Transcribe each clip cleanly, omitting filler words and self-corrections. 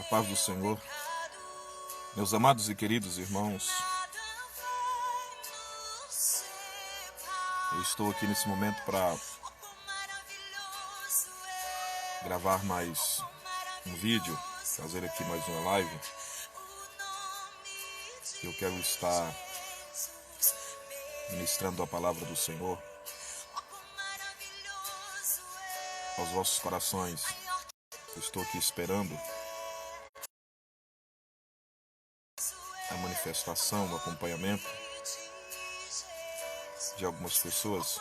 Paz do Senhor, meus amados e queridos irmãos, eu estou aqui nesse momento para gravar mais um vídeo, fazer aqui mais uma live. Eu quero estar ministrando a palavra do Senhor aos vossos corações. Eu estou aqui esperando a manifestação, o acompanhamento de algumas pessoas.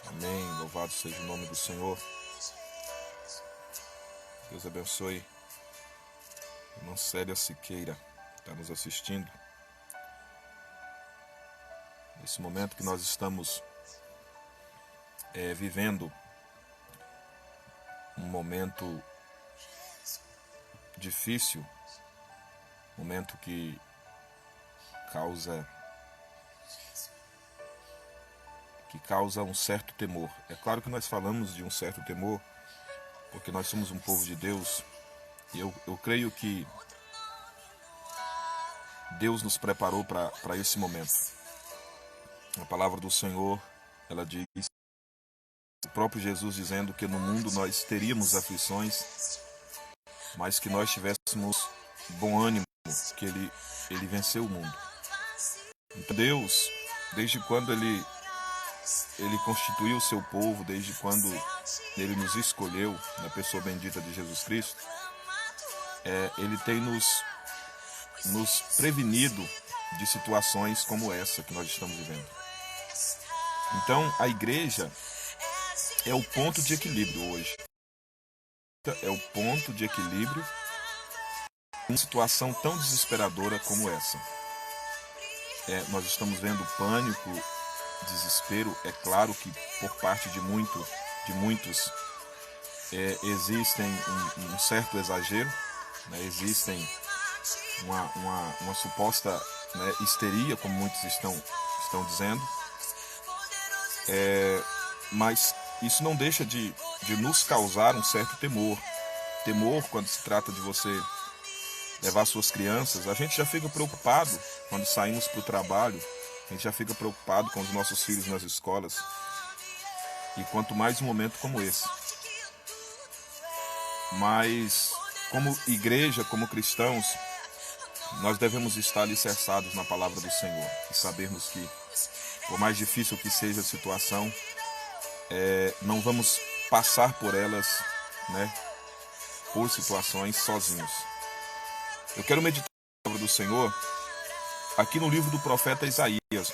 Amém, louvado seja o nome do Senhor. Deus abençoe. Irmã Célia Siqueira está nos assistindo. Nesse momento que nós estamos vivendo um momento difícil, momento que causa um certo temor. É claro que nós falamos de um certo temor, porque nós somos um povo de Deus, e eu creio que Deus nos preparou para esse momento. A palavra do Senhor, ela diz, o próprio Jesus dizendo que no mundo nós teríamos aflições, mas que nós tivéssemos bom ânimo, que ele venceu o mundo. Então Deus, desde quando Ele constituiu o seu povo, desde quando Ele nos escolheu na pessoa bendita de Jesus Cristo, Ele tem nos prevenido de situações como essa que nós estamos vivendo. Então a igreja é o ponto de equilíbrio hoje. É o ponto de equilíbrio em uma situação tão desesperadora como essa. Nós estamos vendo pânico, desespero. É claro que por parte de muitos existem um certo exagero, né? Existem uma suposta, né, histeria, como muitos estão dizendo, mas isso não deixa de nos causar um certo temor. Temor quando se trata de você levar suas crianças. A gente já fica preocupado quando saímos para o trabalho, a gente já fica preocupado com os nossos filhos nas escolas. E quanto mais um momento como esse. Mas, como igreja, como cristãos, nós devemos estar alicerçados na palavra do Senhor e sabermos que, por mais difícil que seja a situação, não vamos passar por elas, né, por situações sozinhos. Eu quero meditar a palavra do Senhor aqui no livro do profeta Isaías.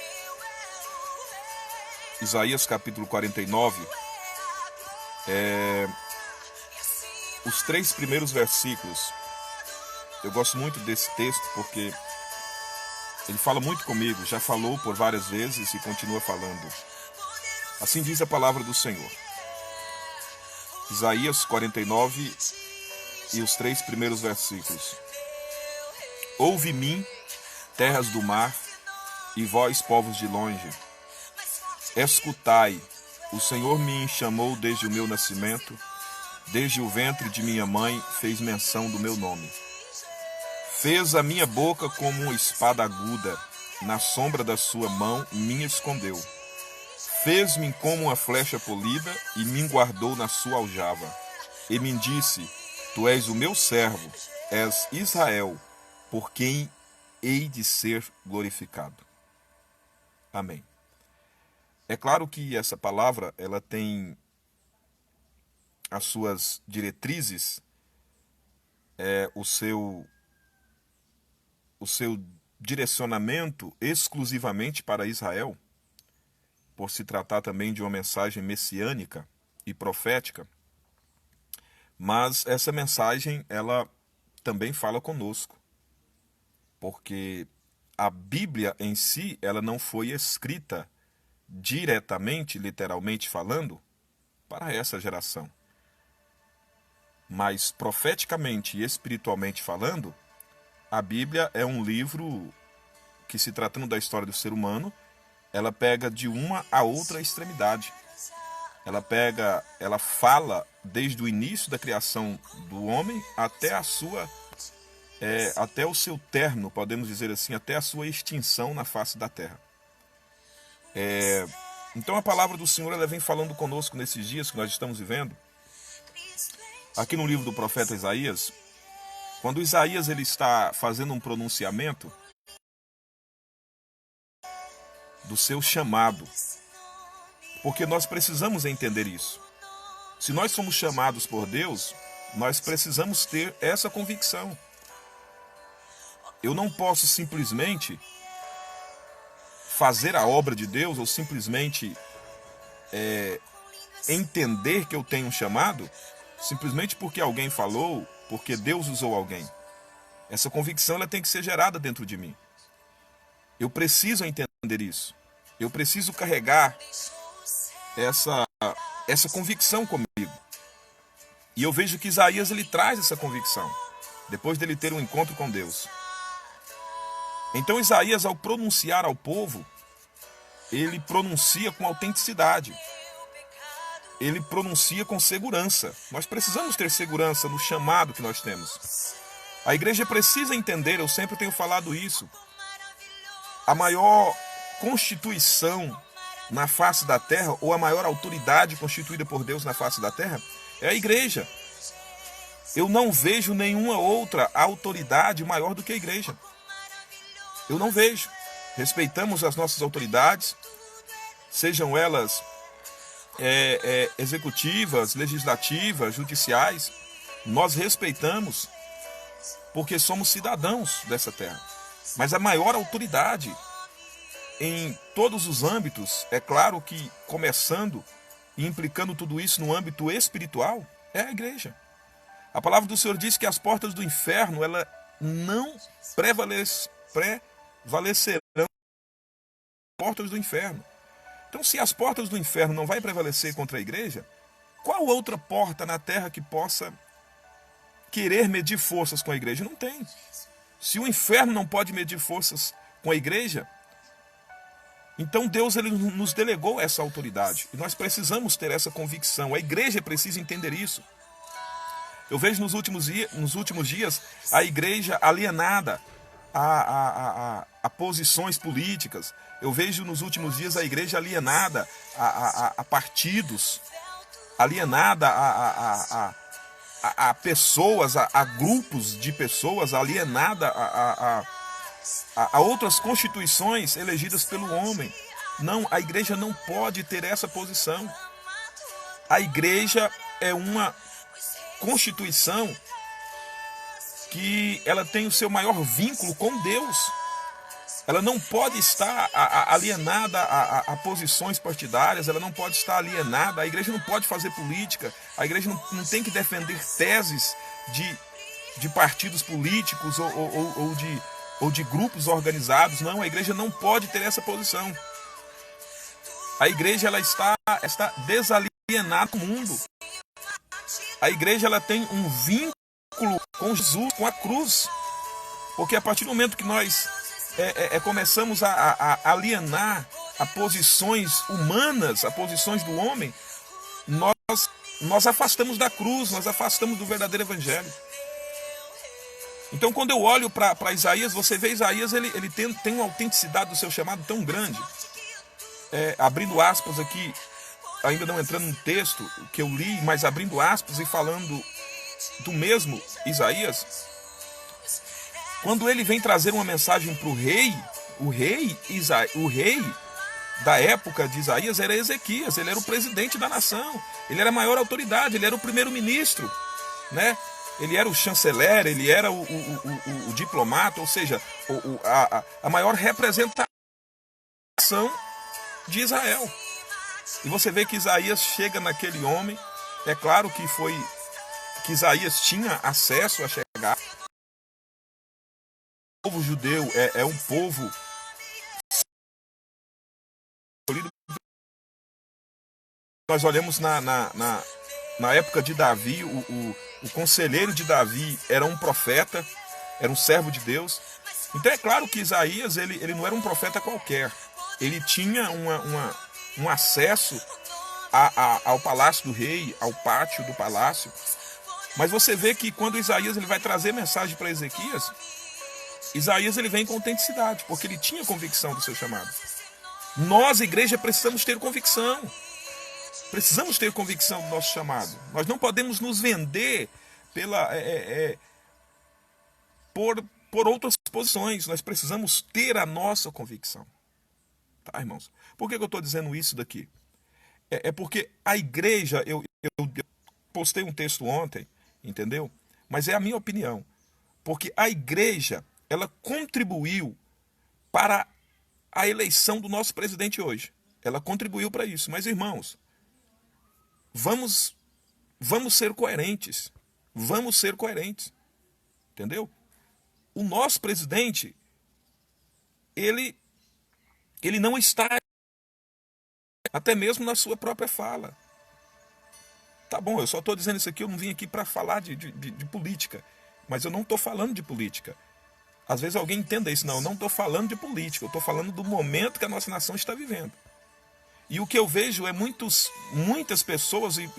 Isaías capítulo 49, os 3 primeiros versículos. Eu gosto muito desse texto porque ele fala muito comigo, já falou por várias vezes e continua falando. Assim diz a palavra do Senhor. Isaías 49 e os 3 primeiros versículos. Ouve-me, terras do mar, e vós, povos de longe. Escutai, o Senhor me chamou desde o meu nascimento, desde o ventre de minha mãe fez menção do meu nome. Fez a minha boca como uma espada aguda, na sombra da sua mão me escondeu. Fez-me como uma flecha polida e me guardou na sua aljava. E me disse, tu és o meu servo, és Israel, por quem hei de ser glorificado. Amém. É claro que essa palavra, ela tem as suas diretrizes, o seu direcionamento exclusivamente para Israel, por se tratar também de uma mensagem messiânica e profética. Mas essa mensagem, ela também fala conosco, porque a Bíblia em si, ela não foi escrita diretamente, literalmente falando, para essa geração. Mas profeticamente e espiritualmente falando, a Bíblia é um livro que, se tratando da história do ser humano, ela pega de uma a outra extremidade. Ela fala desde o início da criação do homem até até o seu término, podemos dizer assim, até a sua extinção na face da terra. Então a palavra do Senhor ela vem falando conosco nesses dias que nós estamos vivendo. Aqui no livro do profeta Isaías, quando Isaías ele está fazendo um pronunciamento do seu chamado, porque nós precisamos entender isso. Se nós somos chamados por Deus, nós precisamos ter essa convicção. Eu não posso simplesmente fazer a obra de Deus ou simplesmente entender que eu tenho um chamado simplesmente porque alguém falou, porque Deus usou alguém. Essa convicção ela tem que ser gerada dentro de mim. Eu preciso entender isso. Eu preciso carregar essa convicção comigo. E eu vejo que Isaías ele traz essa convicção, depois dele ter um encontro com Deus. Então Isaías, ao pronunciar ao povo, ele pronuncia com autenticidade. Ele pronuncia com segurança. Nós precisamos ter segurança no chamado que nós temos. A igreja precisa entender, eu sempre tenho falado isso, a maior constituição na face da terra, ou a maior autoridade constituída por Deus na face da terra, é a igreja. Eu não vejo nenhuma outra autoridade maior do que a igreja. Eu não vejo. Respeitamos as nossas autoridades, sejam elas executivas, legislativas, judiciais. Nós respeitamos porque somos cidadãos dessa terra. Mas a maior autoridade em todos os âmbitos, é claro que começando e implicando tudo isso no âmbito espiritual, é a igreja. A palavra do Senhor diz que as portas do inferno ela não prevalecerão as portas do inferno. Então, se as portas do inferno não vai prevalecer contra a igreja, qual outra porta na terra que possa querer medir forças com a igreja? Não tem. Se o inferno não pode medir forças com a igreja, então Deus ele nos delegou essa autoridade. E nós precisamos ter essa convicção. A igreja precisa entender isso. Eu vejo nos últimos dias a igreja alienada a posições políticas. Eu vejo nos últimos dias a igreja alienada a partidos, alienada a pessoas, a grupos de pessoas, alienada a outras constituições elegidas pelo homem. Não, a igreja não pode ter essa posição. A igreja é uma constituição que ela tem o seu maior vínculo com Deus. Ela não pode estar alienada a posições partidárias, ela não pode estar alienada, a igreja não pode fazer política, a igreja não tem que defender teses de partidos políticos ou de grupos organizados. Não, a igreja não pode ter essa posição. A igreja ela está desalienada do mundo. A igreja ela tem um vínculo com Jesus, com a cruz. Porque a partir do momento que nós começamos a alienar a posições humanas, a posições do homem, nós afastamos da cruz, nós afastamos do verdadeiro evangelho. Então, quando eu olho para Isaías, você vê Isaías, ele tem uma autenticidade do seu chamado tão grande. Abrindo aspas aqui, ainda não entrando no texto que eu li, mas abrindo aspas e falando do mesmo Isaías, quando ele vem trazer uma mensagem para o rei da época de Isaías era Ezequias, ele era o presidente da nação, ele era a maior autoridade, ele era o primeiro-ministro, né? Ele era o chanceler, ele era o diplomata, ou seja, a maior representação de Israel. E você vê que Isaías chega naquele homem, é claro que Isaías tinha acesso a chegar. O povo judeu é um povo escolhido. Nós olhamos na época de Davi, o conselheiro de Davi era um profeta, era um servo de Deus. Então é claro que Isaías ele não era um profeta qualquer. Ele tinha um acesso ao palácio do rei, ao pátio do palácio. Mas você vê que quando Isaías ele vai trazer mensagem para Ezequias, Isaías ele vem com autenticidade, porque ele tinha convicção do seu chamado. Nós, igreja, precisamos ter convicção. Precisamos ter convicção do nosso chamado. Nós não podemos nos vender por outras posições. Nós precisamos ter a nossa convicção. Tá, irmãos? Por que eu estou dizendo isso daqui? É porque a igreja, eu postei um texto ontem, entendeu? Mas é a minha opinião. Porque a igreja, ela contribuiu para a eleição do nosso presidente hoje. Ela contribuiu para isso. Mas, irmãos, vamos ser coerentes. Vamos ser coerentes. Entendeu? O nosso presidente, ele não está, até mesmo na sua própria fala. Tá bom, eu só estou dizendo isso aqui, eu não vim aqui para falar de política. Mas eu não estou falando de política. Às vezes alguém entenda isso. Não, eu não estou falando de política. Eu estou falando do momento que a nossa nação está vivendo. E o que eu vejo é muitas pessoas, e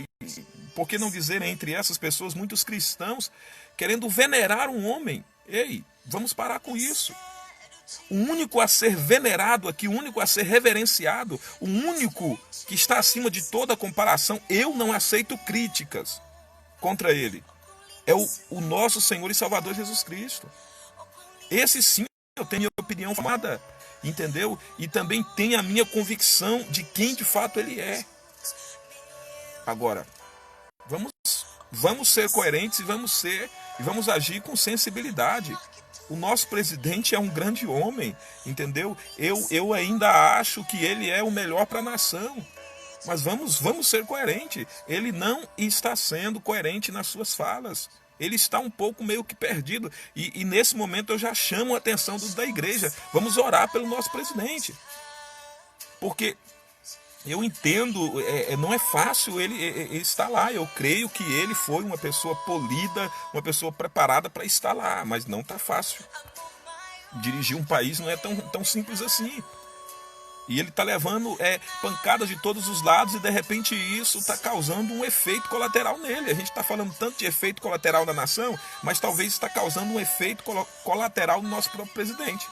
por que não dizer entre essas pessoas, muitos cristãos, querendo venerar um homem. Ei, vamos parar com isso. O único a ser venerado aqui, o único a ser reverenciado, o único que está acima de toda comparação, eu não aceito críticas contra ele, é o nosso Senhor e Salvador Jesus Cristo. Esse sim, eu tenho minha opinião formada, entendeu? E também tenho a minha convicção de quem de fato ele é. Agora, vamos ser coerentes e vamos agir com sensibilidade. O nosso presidente é um grande homem, entendeu? Eu ainda acho que ele é o melhor para a nação. Mas vamos ser coerentes. Ele não está sendo coerente nas suas falas. Ele está um pouco meio que perdido. E nesse momento eu já chamo a atenção dos da igreja. Vamos orar pelo nosso presidente. Porque eu entendo, não é fácil ele estar lá. Eu creio que ele foi uma pessoa polida, uma pessoa preparada para estar lá. Mas não está fácil. Dirigir um país não é tão simples assim. E ele está levando pancadas de todos os lados e de repente isso está causando um efeito colateral nele. A gente está falando tanto de efeito colateral na nação, mas talvez está causando um efeito colateral no nosso próprio presidente.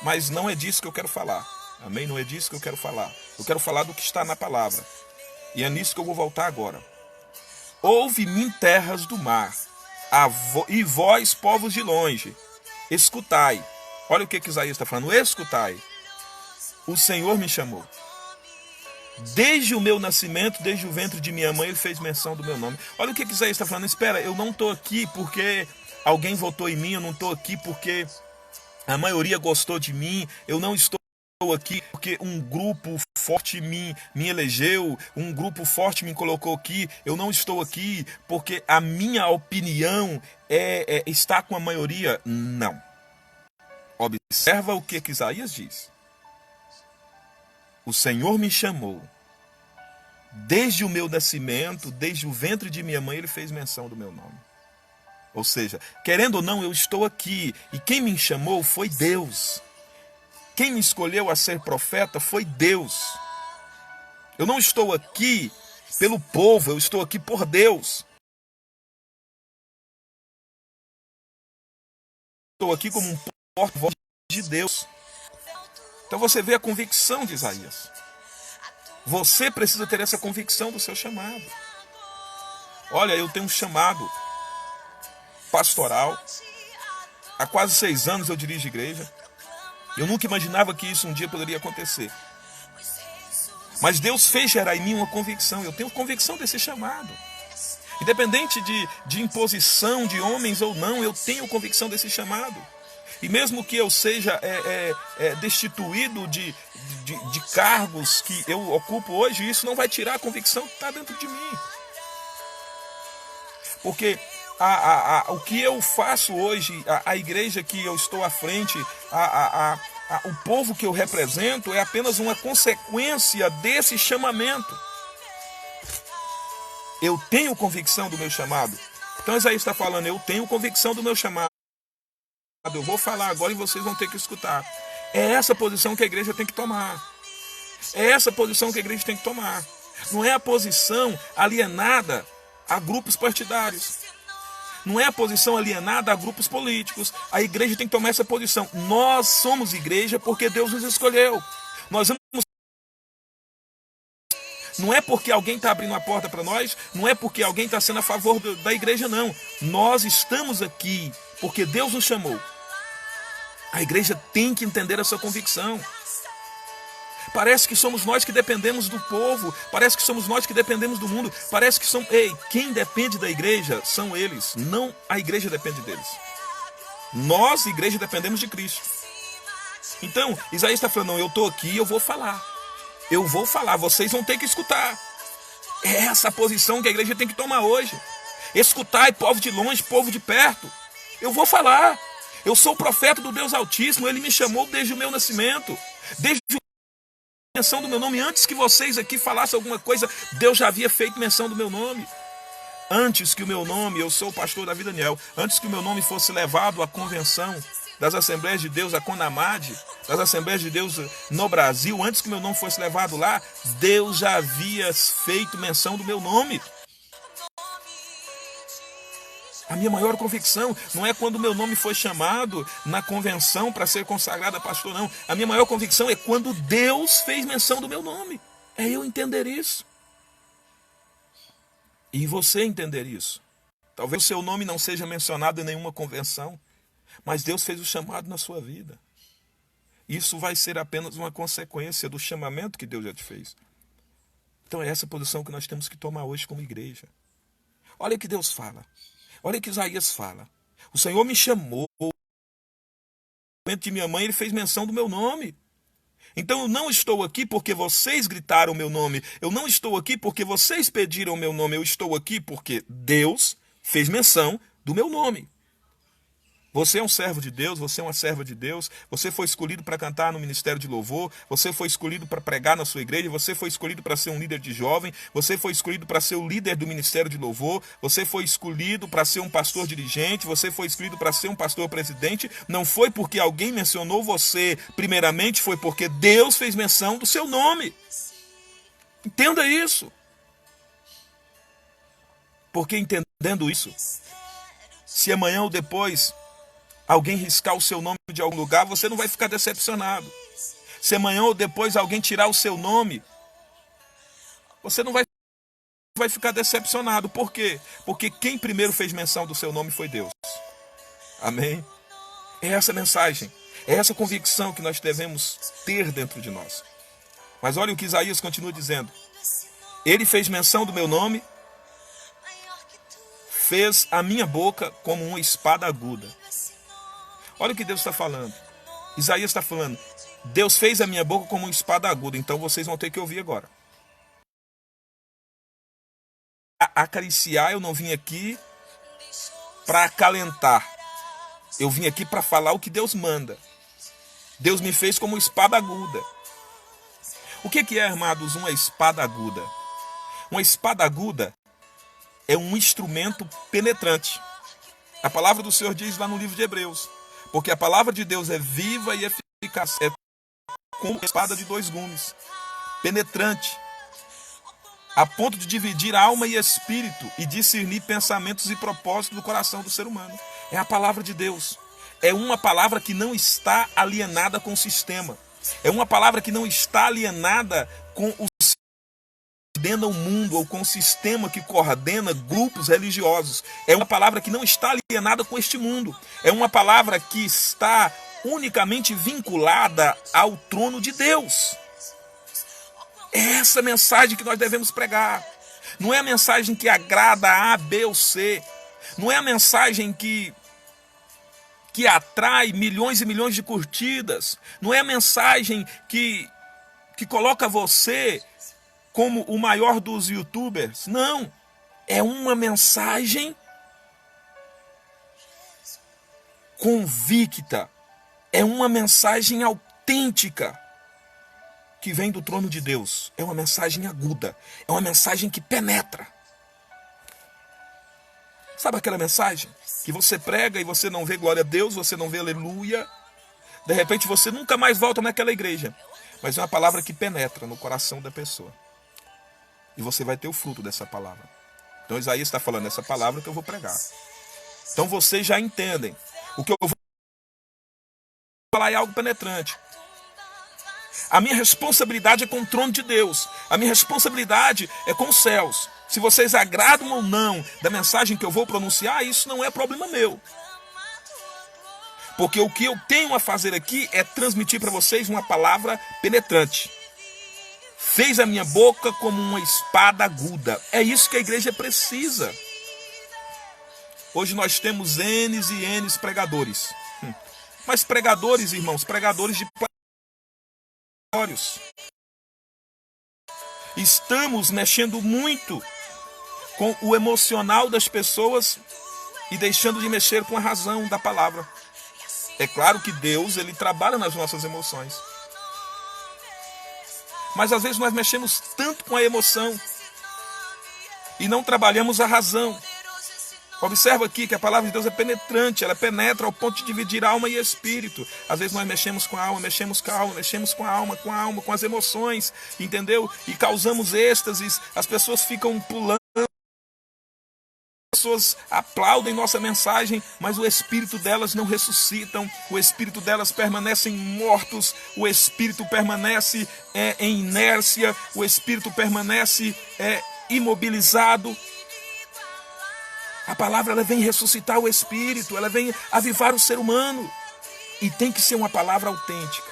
Mas não é disso que eu quero falar. Amém? Não é disso que eu quero falar. Eu quero falar do que está na palavra. E é nisso que eu vou voltar agora. Ouve-me, terras do mar, e vós, povos de longe, escutai. Olha o que Isaías está falando. Escutai. O Senhor me chamou. Desde o meu nascimento, desde o ventre de minha mãe, ele fez menção do meu nome. Olha o que Isaías está falando. Espera, eu não estou aqui porque alguém votou em mim. Eu não estou aqui porque a maioria gostou de mim. Eu não estou aqui porque um grupo forte me elegeu. Um grupo forte me colocou aqui. Eu não estou aqui porque a minha opinião está com a maioria. Não. Observa o que Isaías diz. O Senhor me chamou. Desde o meu nascimento, desde o ventre de minha mãe, ele fez menção do meu nome. Ou seja, querendo ou não, eu estou aqui. E quem me chamou foi Deus. Quem me escolheu a ser profeta foi Deus. Eu não estou aqui pelo povo, eu estou aqui por Deus. Estou aqui como um porta-voz de Deus. Então você vê a convicção de Isaías. Você precisa ter essa convicção do seu chamado. Olha, eu tenho um chamado pastoral. Há quase 6 anos eu dirijo igreja. Eu nunca imaginava que isso um dia poderia acontecer. Mas Deus fez gerar em mim uma convicção. Eu tenho convicção desse chamado. Independente de imposição de homens ou não, eu tenho convicção desse chamado. E mesmo que eu seja destituído de cargos que eu ocupo hoje, isso não vai tirar a convicção que está dentro de mim. Porque o que eu faço hoje, a igreja que eu estou à frente, o povo que eu represento, é apenas uma consequência desse chamamento. Eu tenho convicção do meu chamado. Então Isaías está falando, eu tenho convicção do meu chamado. Eu vou falar agora e vocês vão ter que escutar. É essa posição que a igreja tem que tomar. É essa posição que a igreja tem que tomar. Não é a posição alienada a grupos partidários. Não é a posição alienada a grupos políticos. A igreja tem que tomar essa posição. Nós somos igreja porque Deus nos escolheu. Nós vamos... Não é porque alguém está abrindo a porta para nós, não é porque alguém está sendo a favor da igreja, não. Nós estamos aqui porque Deus nos chamou. A igreja tem que entender essa convicção. Parece que somos nós que dependemos do povo, parece que somos nós que dependemos do mundo, parece que somos... Ei, quem depende da igreja são eles, não a igreja depende deles. Nós, igreja, dependemos de Cristo. Então, Isaías está falando, não, eu estou aqui, eu vou falar. Eu vou falar, vocês vão ter que escutar. É essa a posição que a igreja tem que tomar hoje. Escutai, povo de longe, povo de perto. Eu vou falar. Eu sou o profeta do Deus Altíssimo, ele me chamou desde o meu nascimento. Desde menção do meu nome, antes que vocês aqui falassem alguma coisa, Deus já havia feito menção do meu nome. Antes que o meu nome, eu sou o pastor Davi Daniel, antes que o meu nome fosse levado à convenção das Assembleias de Deus, a CONAMAD, das Assembleias de Deus no Brasil, antes que o meu nome fosse levado lá, Deus já havia feito menção do meu nome. A minha maior convicção não é quando o meu nome foi chamado na convenção para ser consagrado a pastor, não. A minha maior convicção é quando Deus fez menção do meu nome. É eu entender isso. E você entender isso. Talvez o seu nome não seja mencionado em nenhuma convenção, mas Deus fez o chamado na sua vida. Isso vai ser apenas uma consequência do chamamento que Deus já te fez. Então é essa posição que nós temos que tomar hoje como igreja. Olha o que Deus fala. Olha o que Isaías fala. O Senhor me chamou. No momento de minha mãe, ele fez menção do meu nome. Então eu não estou aqui porque vocês gritaram o meu nome. Eu não estou aqui porque vocês pediram o meu nome. Eu estou aqui porque Deus fez menção do meu nome. Você é um servo de Deus, você é uma serva de Deus, você foi escolhido para cantar no ministério de louvor, você foi escolhido para pregar na sua igreja, você foi escolhido para ser um líder de jovem, você foi escolhido para ser o líder do ministério de louvor, você foi escolhido para ser um pastor dirigente, você foi escolhido para ser um pastor presidente. Não foi porque alguém mencionou você, primeiramente foi porque Deus fez menção do seu nome. Entenda isso. Porque entendendo isso, se amanhã ou depois alguém riscar o seu nome de algum lugar, você não vai ficar decepcionado. Se amanhã ou depois alguém tirar o seu nome, você não vai ficar decepcionado. Por quê? Porque quem primeiro fez menção do seu nome foi Deus. Amém? É essa mensagem, é essa convicção que nós devemos ter dentro de nós. Mas olha o que Isaías continua dizendo. Ele fez menção do meu nome, fez a minha boca como uma espada aguda. Olha o que Deus está falando. Isaías está falando, Deus fez a minha boca como uma espada aguda, então vocês vão ter que ouvir agora. Acariciar, eu não vim aqui para acalentar. Eu vim aqui para falar o que Deus manda. Deus me fez como espada aguda. O que é, amados, uma espada aguda? Uma espada aguda é um instrumento penetrante. A palavra do Senhor diz lá no livro de Hebreus. Porque a palavra de Deus é viva e eficaz. É como uma espada de dois gumes. Penetrante. A ponto de dividir alma e espírito e discernir pensamentos e propósitos do coração do ser humano. É a palavra de Deus. É uma palavra que não está alienada com o sistema. É uma palavra que não está alienada com o coordena o mundo ou com o sistema que coordena grupos religiosos. É uma palavra que não está alienada com este mundo. É uma palavra que está unicamente vinculada ao trono de Deus. É essa mensagem que nós devemos pregar. Não é a mensagem que agrada a B ou C. Não é a mensagem que atrai milhões e milhões de curtidas. Não é a mensagem que coloca você como o maior dos youtubers. Não. É uma mensagem convicta. É uma mensagem autêntica que vem do trono de Deus. É uma mensagem aguda. É uma mensagem que penetra. Sabe aquela mensagem que você prega e você não vê glória a Deus, você não vê aleluia? De repente você nunca mais volta naquela igreja. Mas é uma palavra que penetra no coração da pessoa. E você vai ter o fruto dessa palavra. Então Isaías está falando essa palavra que eu vou pregar. Então vocês já entendem. O que eu vou falar é algo penetrante. A minha responsabilidade é com o trono de Deus. A minha responsabilidade é com os céus. Se vocês agradam ou não da mensagem que eu vou pronunciar, isso não é problema meu. Porque o que eu tenho a fazer aqui é transmitir para vocês uma palavra penetrante. Fez a minha boca como uma espada aguda. É isso que a igreja precisa. Hoje nós temos N's e N's pregadores. Mas pregadores, irmãos, pregadores de platórios. Estamos mexendo muito com o emocional das pessoas e deixando de mexer com a razão da palavra. É claro que Deus, ele trabalha nas nossas emoções. Mas às vezes nós mexemos tanto com a emoção e não trabalhamos a razão. Observa aqui que a palavra de Deus é penetrante, ela penetra ao ponto de dividir alma e espírito. Às vezes nós mexemos com a alma, mexemos com a alma, mexemos com a alma, com as emoções, entendeu? E causamos êxtases, as pessoas ficam pulando, as pessoas aplaudem nossa mensagem, mas o espírito delas não ressuscitam, o espírito delas permanecem mortos, o espírito permanece em inércia, o espírito permanece imobilizado. A palavra ela vem ressuscitar o espírito, ela vem avivar o ser humano. E tem que ser uma palavra autêntica.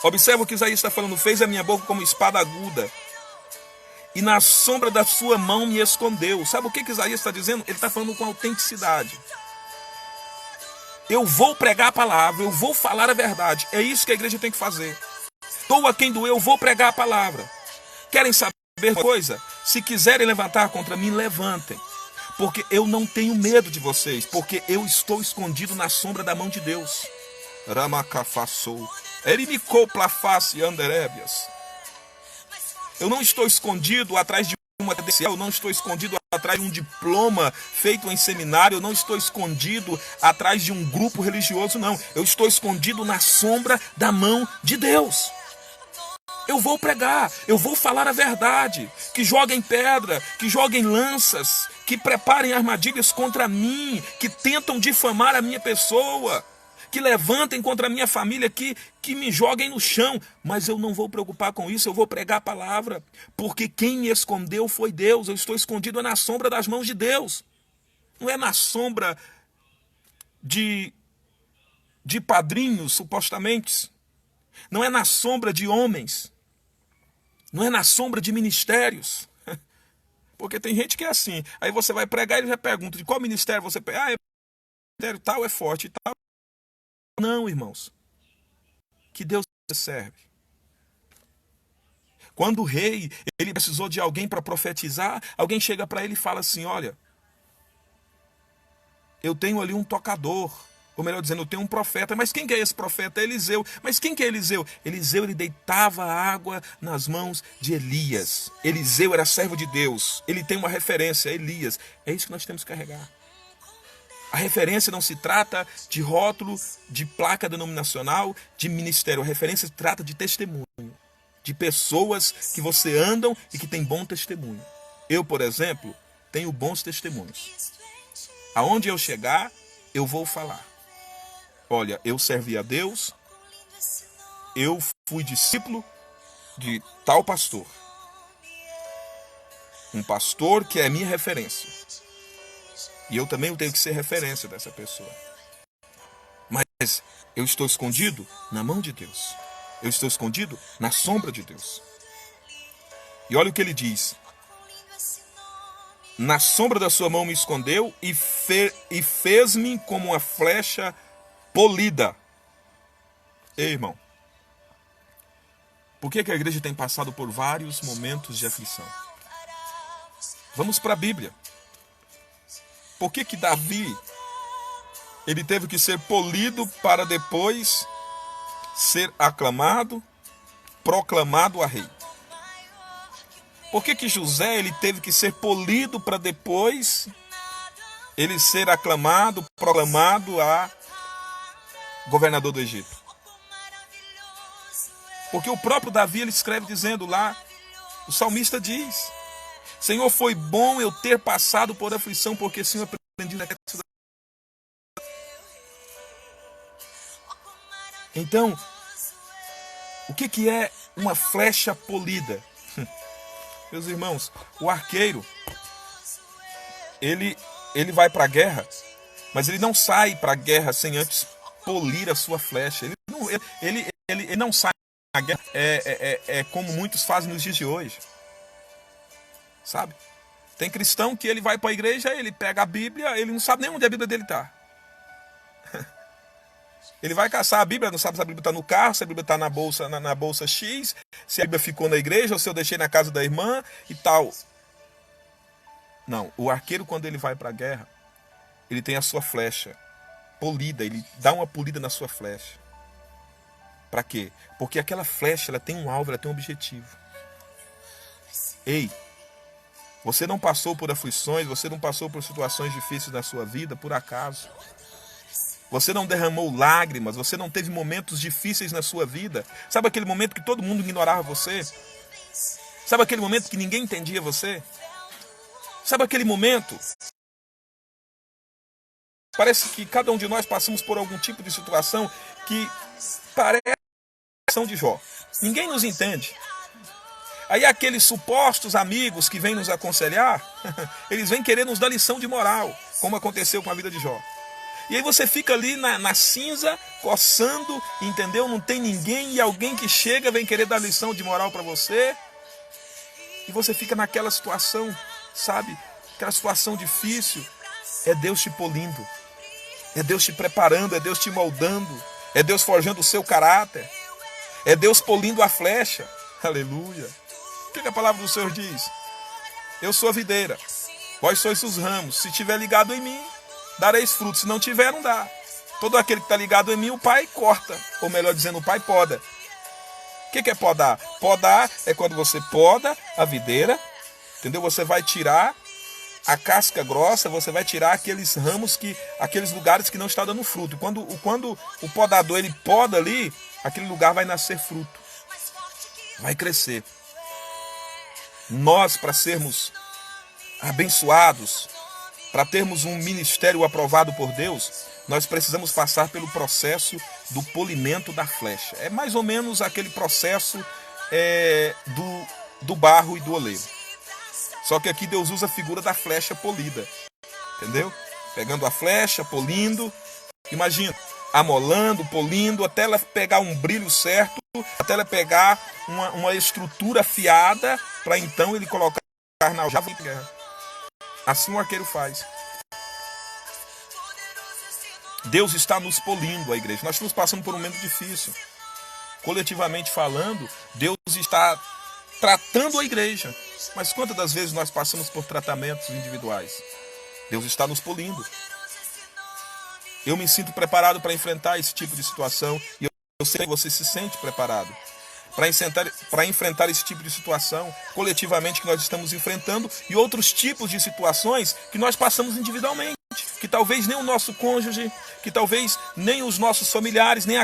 Observa o que Isaías está falando. Fez a minha boca como espada aguda, e na sombra da sua mão me escondeu. Sabe o que Isaías está dizendo? Ele está falando com autenticidade. Eu vou pregar a palavra, eu vou falar a verdade. É isso que a igreja tem que fazer. Doa quem doer, eu vou pregar a palavra. Querem saber uma coisa? Se quiserem levantar contra mim, levantem. Porque eu não tenho medo de vocês, porque eu estou escondido na sombra da mão de Deus. Ramacafassou. Erimicou plaface anderébias. Eu não estou escondido atrás de uma credencial, eu não estou escondido atrás de um diploma feito em seminário, eu não estou escondido atrás de um grupo religioso, não. Eu estou escondido na sombra da mão de Deus. Eu vou pregar, eu vou falar a verdade. Que joguem pedra, que joguem lanças, que preparem armadilhas contra mim, que tentam difamar a minha pessoa, que levantem contra a minha família, que me joguem no chão. Mas eu não vou preocupar com isso, eu vou pregar a palavra. Porque quem me escondeu foi Deus. Eu estou escondido na sombra das mãos de Deus. Não é na sombra de padrinhos, supostamente. Não é na sombra de homens. Não é na sombra de ministérios. Porque tem gente que é assim. Aí você vai pregar e ele já pergunta de qual ministério você pega. Ah, ministério tal é forte e tal. Não, irmãos. Que Deus serve. Quando o rei ele precisou de alguém para profetizar, alguém chega para ele e fala assim, olha, eu tenho ali um tocador. Ou melhor dizendo, eu tenho um profeta. Mas quem que é esse profeta? É Eliseu. Mas quem que é Eliseu? Eliseu, ele deitava água nas mãos de Elias. Eliseu era servo de Deus. Ele tem uma referência, Elias. É isso que nós temos que carregar. A referência não se trata de rótulo, de placa denominacional, de ministério. A referência se trata de testemunho. De pessoas que você andam e que tem bom testemunho. Eu, por exemplo, tenho bons testemunhos. Aonde eu chegar, eu vou falar. Olha, eu servi a Deus, eu fui discípulo de tal pastor. Um pastor que é a minha referência. E eu também tenho que ser referência dessa pessoa. Mas eu estou escondido na mão de Deus. Eu estou escondido na sombra de Deus. E olha o que ele diz. Na sombra da sua mão me escondeu e fez-me como uma flecha polida. Ei, irmão. Por que a igreja tem passado por vários momentos de aflição? Vamos para a Bíblia. Por que Davi ele teve que ser polido para depois ser aclamado, proclamado a rei? Por que José ele teve que ser polido para depois ele ser aclamado, proclamado a governador do Egito? Porque o próprio Davi ele escreve dizendo lá O salmista diz: Senhor, foi bom eu ter passado por aflição, porque assim eu aprendi na casa. Então, o que é uma flecha polida? Meus irmãos, o arqueiro, ele vai para a guerra, mas ele não sai para a guerra sem antes polir a sua flecha. Ele não sai na guerra como muitos fazem nos dias de hoje. Sabe? Tem cristão que ele vai para a igreja, ele pega a Bíblia, ele não sabe nem onde a Bíblia dele está. Ele vai caçar a Bíblia, não sabe se a Bíblia está no carro, se a Bíblia está na bolsa X, se a Bíblia ficou na igreja ou se eu deixei na casa da irmã e tal. Não, o arqueiro, quando ele vai para a guerra, ele tem a sua flecha polida, ele dá uma polida na sua flecha. Para quê? Porque aquela flecha, ela tem um alvo, ela tem um objetivo. Ei, você não passou por aflições, você não passou por situações difíceis na sua vida por acaso. Você não derramou lágrimas, você não teve momentos difíceis na sua vida. Sabe aquele momento que todo mundo ignorava você? Sabe aquele momento que ninguém entendia você? Sabe aquele momento? Parece que cada um de nós passamos por algum tipo de situação que parece a situação de Jó. Ninguém nos entende. Aí aqueles supostos amigos que vêm nos aconselhar, eles vêm querer nos dar lição de moral, como aconteceu com a vida de Jó. E aí você fica ali na cinza, coçando, entendeu? Não tem ninguém e alguém que chega vem querer dar lição de moral para você. E você fica naquela situação, sabe? Aquela situação difícil. É Deus te polindo. É Deus te preparando, é Deus te moldando. É Deus forjando o seu caráter. É Deus polindo a flecha. Aleluia. O que a palavra do Senhor diz? Eu sou a videira, vós sois os ramos. Se estiver ligado em mim, dareis frutos. Se não tiver, não dá. Todo aquele que está ligado em mim, o Pai corta. Ou melhor dizendo, o Pai poda. O que é podar? Podar é quando você poda a videira, entendeu? Você vai tirar a casca grossa, você vai tirar aqueles ramos, aqueles lugares que não estão dando fruto. Quando o podador ele poda ali, aquele lugar vai nascer fruto. Vai crescer. Nós, para sermos abençoados, para termos um ministério aprovado por Deus, nós precisamos passar pelo processo do polimento da flecha. É mais ou menos aquele processo do barro e do oleiro. Só que aqui Deus usa a figura da flecha polida. Entendeu? Pegando a flecha, polindo. Imagina, amolando, polindo, até ela pegar um brilho certo, até ela pegar uma estrutura afiada, para então ele colocar na aljava de guerra. Assim o arqueiro faz. Deus está nos polindo, a igreja. Nós estamos passando por um momento difícil. Coletivamente falando, Deus está tratando a igreja. Mas quantas das vezes nós passamos por tratamentos individuais? Deus está nos polindo. Eu me sinto preparado para enfrentar esse tipo de situação. E eu sei que você se sente preparado para enfrentar esse tipo de situação coletivamente que nós estamos enfrentando e outros tipos de situações que nós passamos individualmente. Que talvez nem o nosso cônjuge, que talvez nem os nossos familiares, nem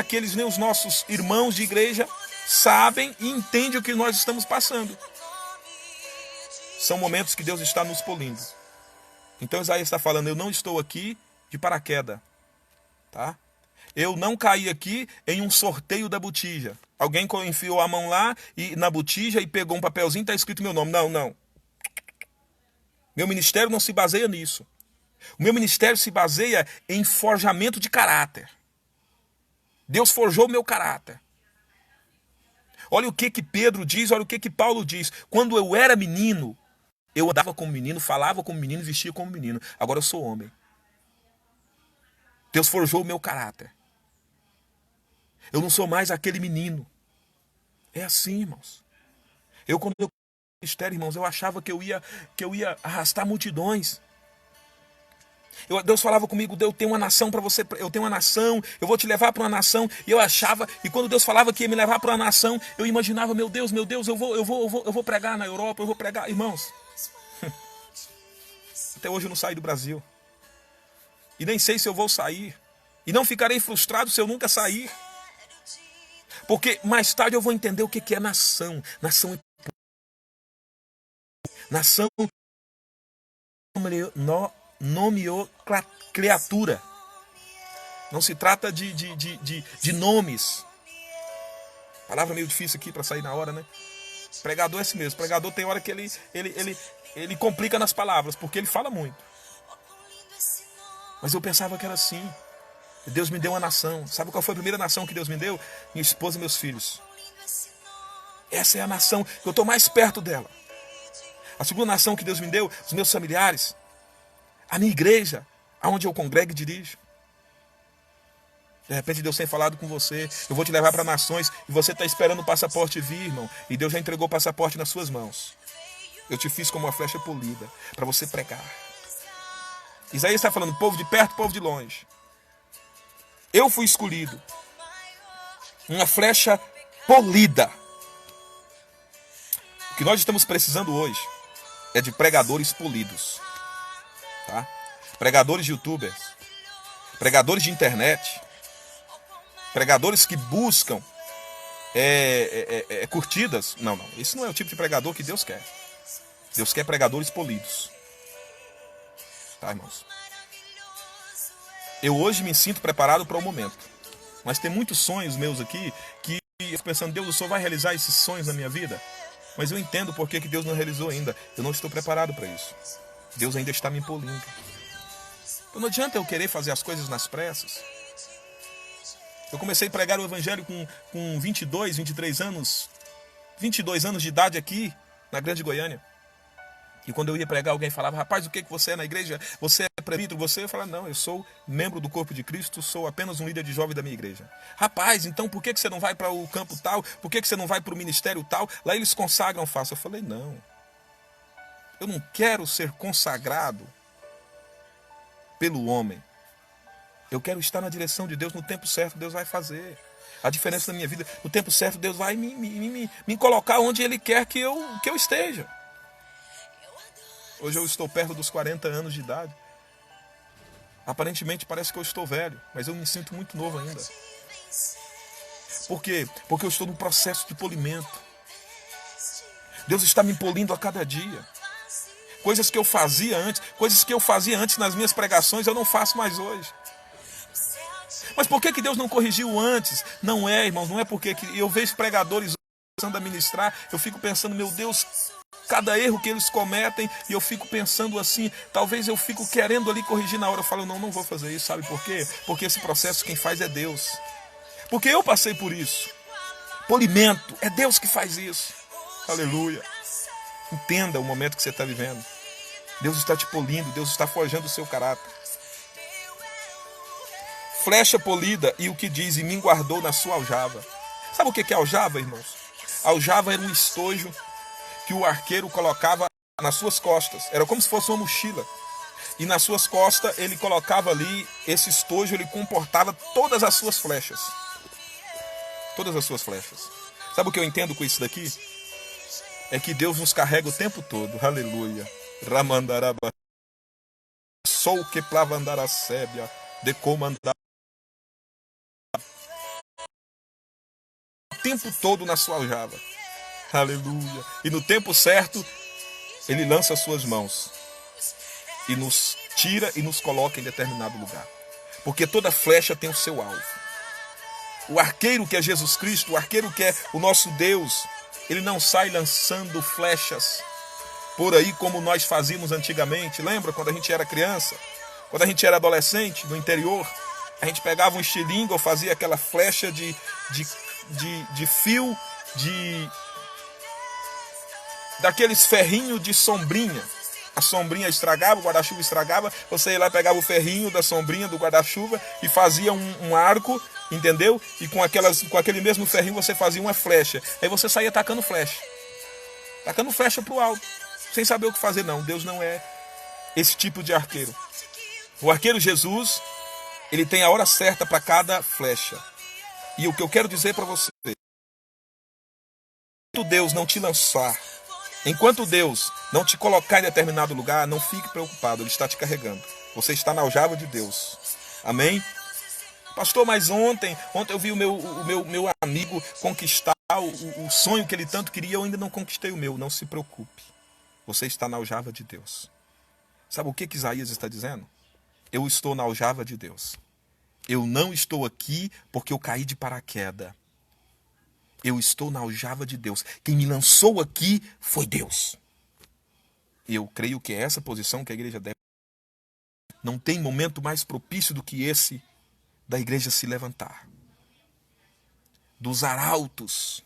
os nossos irmãos de igreja sabem e entendem o que nós estamos passando. São momentos que Deus está nos polindo. Então Isaías está falando, eu não estou aqui de paraquedas. Tá? Eu não caí aqui em um sorteio da botija. Alguém enfiou a mão lá na botija e pegou um papelzinho e está escrito meu nome. Não. Meu ministério não se baseia nisso. O meu ministério se baseia em forjamento de caráter. Deus forjou o meu caráter. Olha o que Pedro diz, olha o que Paulo diz. Quando eu era menino, eu andava como menino, falava como menino, vestia como menino. Agora eu sou homem. Deus forjou o meu caráter. Eu não sou mais aquele menino. É assim, irmãos. Quando eu ministério, irmãos, eu achava que eu ia arrastar multidões. Deus falava comigo, eu tenho uma nação para você, eu tenho uma nação, eu vou te levar para uma nação. E eu achava, e quando Deus falava que ia me levar para uma nação, eu imaginava, meu Deus, eu vou pregar na Europa, eu vou pregar, irmãos. Até hoje eu não saí do Brasil. E nem sei se eu vou sair. E não ficarei frustrado se eu nunca sair. Porque mais tarde eu vou entender o que é nação. Nação é Nação nomeou criatura. Não se trata de nomes. Palavra meio difícil aqui para sair na hora, né? Pregador é esse mesmo. Pregador tem hora que ele complica nas palavras, porque ele fala muito. Mas eu pensava que era assim. Deus me deu uma nação. Sabe qual foi a primeira nação que Deus me deu? Minha esposa e meus filhos. Essa é a nação que eu estou mais perto dela. A segunda nação que Deus me deu, os meus familiares. A minha igreja, aonde eu congrego e dirijo. De repente Deus tem falado com você. Eu vou te levar para nações e você está esperando o passaporte vir, irmão. E Deus já entregou o passaporte nas suas mãos. Eu te fiz como uma flecha polida para você pregar. Isaías está falando povo de perto, povo de longe. Eu fui escolhido. Uma flecha polida. O que nós estamos precisando hoje é de pregadores polidos. Tá? Pregadores de youtubers. Pregadores de internet. Pregadores que buscam curtidas. Não. Esse não é o tipo de pregador que Deus quer. Deus quer pregadores polidos. Tá, irmãos? Eu hoje me sinto preparado para o momento. Mas tem muitos sonhos meus aqui que eu fico pensando, Deus, o Senhor vai realizar esses sonhos na minha vida? Mas eu entendo por que Deus não realizou ainda. Eu não estou preparado para isso. Deus ainda está me polindo. Então não adianta eu querer fazer as coisas nas pressas. Eu comecei a pregar o evangelho com 22, 23 anos. 22 anos de idade aqui, na Grande Goiânia. E quando eu ia pregar, alguém falava, rapaz, o que você é na igreja? Você é presbítero? Eu falava, não, eu sou membro do corpo de Cristo, sou apenas um líder de jovem da minha igreja. Rapaz, então por que você não vai para o campo tal? Por que você não vai para o ministério tal? Lá eles consagram fácil. Eu falei, não. Eu não quero ser consagrado pelo homem. Eu quero estar na direção de Deus. No tempo certo, Deus vai fazer a diferença na minha vida. No tempo certo, Deus vai me colocar onde Ele quer que eu esteja. Hoje eu estou perto dos 40 anos de idade. Aparentemente parece que eu estou velho, mas eu me sinto muito novo ainda. Por quê? Porque eu estou num processo de polimento. Deus está me polindo a cada dia. Coisas que eu fazia antes nas minhas pregações, eu não faço mais hoje. Mas por que Deus não corrigiu antes? Não é, irmãos, não é porque eu vejo pregadores começando a ministrar, eu fico pensando, meu Deus, cada erro que eles cometem, e eu fico pensando assim, talvez eu fico querendo ali corrigir na hora, eu falo, não vou fazer isso, sabe por quê? Porque esse processo quem faz é Deus. Porque eu passei por isso. Polimento, é Deus que faz isso. Aleluia. Entenda o momento que você está vivendo. Deus está te polindo, Deus está forjando o seu caráter. Flecha polida, e o que diz, e me guardou na sua aljava. Sabe o que é aljava, irmãos? Aljava era um estojo que o arqueiro colocava nas suas costas. Era como se fosse uma mochila. E nas suas costas ele colocava ali, esse estojo, ele comportava todas as suas flechas. Todas as suas flechas. Sabe o que eu entendo com isso daqui? É que Deus nos carrega o tempo todo. Aleluia. Ramandaraba. Sou que plavandara sébia. De comandar. O tempo todo na sua aljava. Aleluia. E no tempo certo, Ele lança as suas mãos. E nos tira e nos coloca em determinado lugar. Porque toda flecha tem o seu alvo. O arqueiro que é Jesus Cristo, o arqueiro que é o nosso Deus, ele não sai lançando flechas por aí como nós fazíamos antigamente. Lembra quando a gente era criança? Quando a gente era adolescente, no interior, a gente pegava um estilingue ou fazia aquela flecha de fio, daqueles ferrinhos de sombrinha. A sombrinha estragava, o guarda-chuva estragava, você ia lá, pegava o ferrinho da sombrinha do guarda-chuva e fazia um arco, entendeu? E com aquele mesmo ferrinho você fazia uma flecha. Aí você saía tacando flecha pro alto, sem saber o que fazer. Não, Deus não é esse tipo de arqueiro. O arqueiro Jesus, ele tem a hora certa para cada flecha. E o que eu quero dizer para você, enquanto Deus não te lançar, enquanto Deus não te colocar em determinado lugar, não fique preocupado, Ele está te carregando. Você está na aljava de Deus. Amém? Pastor, mas ontem eu vi o meu amigo conquistar o sonho que ele tanto queria, eu ainda não conquistei o meu. Não se preocupe. Você está na aljava de Deus. Sabe o que Isaías está dizendo? Eu estou na aljava de Deus. Eu não estou aqui porque eu caí de paraquedas. Eu estou na aljava de Deus. Quem me lançou aqui foi Deus. E eu creio que é essa posição que a igreja deve. Não tem momento mais propício do que esse da igreja se levantar. Dos arautos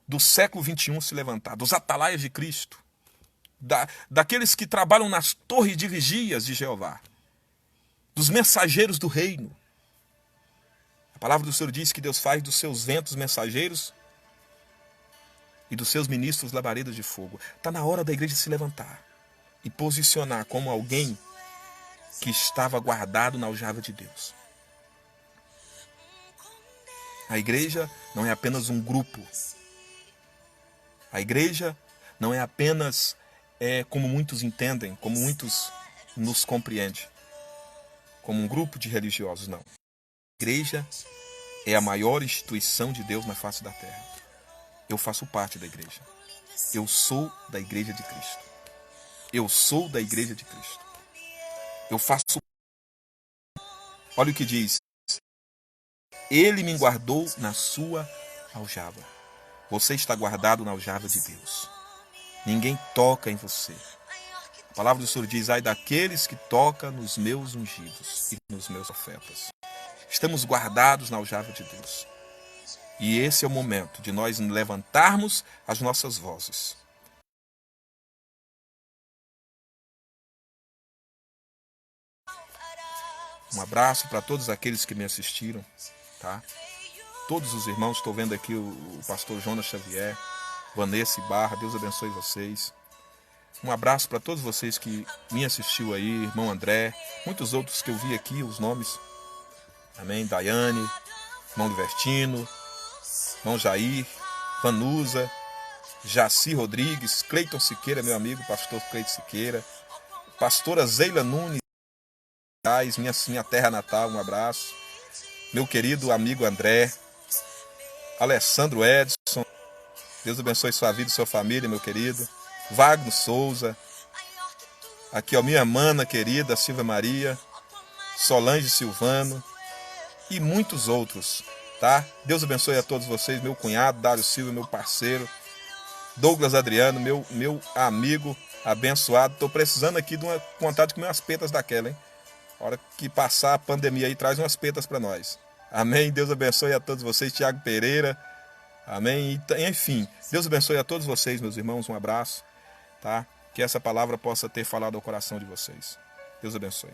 do século XXI se levantar, dos atalaias de Cristo, daqueles que trabalham nas torres de vigias de Jeová, dos mensageiros do reino. A palavra do Senhor diz que Deus faz dos seus ventos mensageiros e dos seus ministros labaredas de fogo. Está na hora da igreja se levantar e posicionar como alguém que estava guardado na aljava de Deus. A igreja não é apenas um grupo. A igreja não é apenas como muitos entendem, como muitos nos compreendem, como um grupo de religiosos, não. A igreja é a maior instituição de Deus na face da terra. Eu faço parte da igreja. Eu sou da igreja de Cristo. Eu sou da igreja de Cristo. Eu faço. Olha o que diz. Ele me guardou na sua aljava. Você está guardado na aljava de Deus. Ninguém toca em você. A palavra do Senhor diz, ai daqueles que tocam nos meus ungidos e nos meus profetas. Estamos guardados na aljava de Deus. E esse é o momento de nós levantarmos as nossas vozes. Um abraço para todos aqueles que me assistiram, tá? Todos os irmãos, estou vendo aqui o pastor Jonas Xavier, Vanessa Ibarra, Deus abençoe vocês. Um abraço para todos vocês que me assistiu aí, irmão André, muitos outros que eu vi aqui, os nomes. Amém? Daiane, irmão Libertino, irmão Jair, Vanusa, Jaci Rodrigues, Cleiton Siqueira, meu amigo, pastor Cleiton Siqueira, pastora Zeila Nunes, minha terra natal, um abraço. Meu querido amigo André, Alessandro Edson, Deus abençoe sua vida e sua família, meu querido. Wagner Souza, aqui ó, minha mana querida, Silvia Maria, Solange Silvano e muitos outros, tá? Deus abençoe a todos vocês, meu cunhado, Dário Silva, meu parceiro, Douglas Adriano, meu amigo abençoado. Tô precisando aqui de uma vontade de comer umas petas daquela, hein? A hora que passar a pandemia aí, traz umas petas para nós. Amém? Deus abençoe a todos vocês, Tiago Pereira. Amém? Enfim, Deus abençoe a todos vocês, meus irmãos. Um abraço, tá? Que essa palavra possa ter falado ao coração de vocês. Deus abençoe.